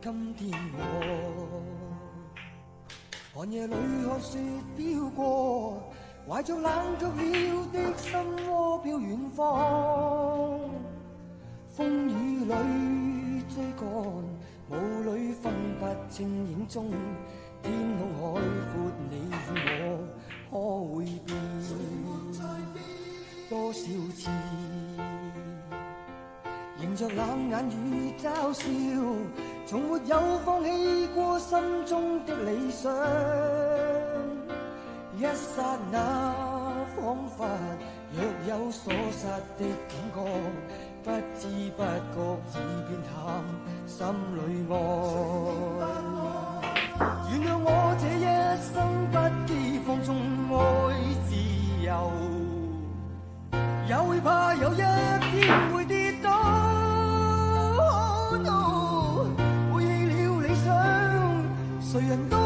今天我寒夜裏看雪飄過，懷着冷卻了的心窩飄遠方。風雨裏追趕，霧裏分不清影蹤。天空海闊，你與我可會變？多少次迎着冷眼與嘲笑，從沒有放棄過心中的理想。一剎那彷彿若有所失的感覺，不知不覺已變淡心裏愛。原諒我這一生不羈放縱愛自由，也會怕有一天會跌倒。Oh no， 背棄了理想，誰人都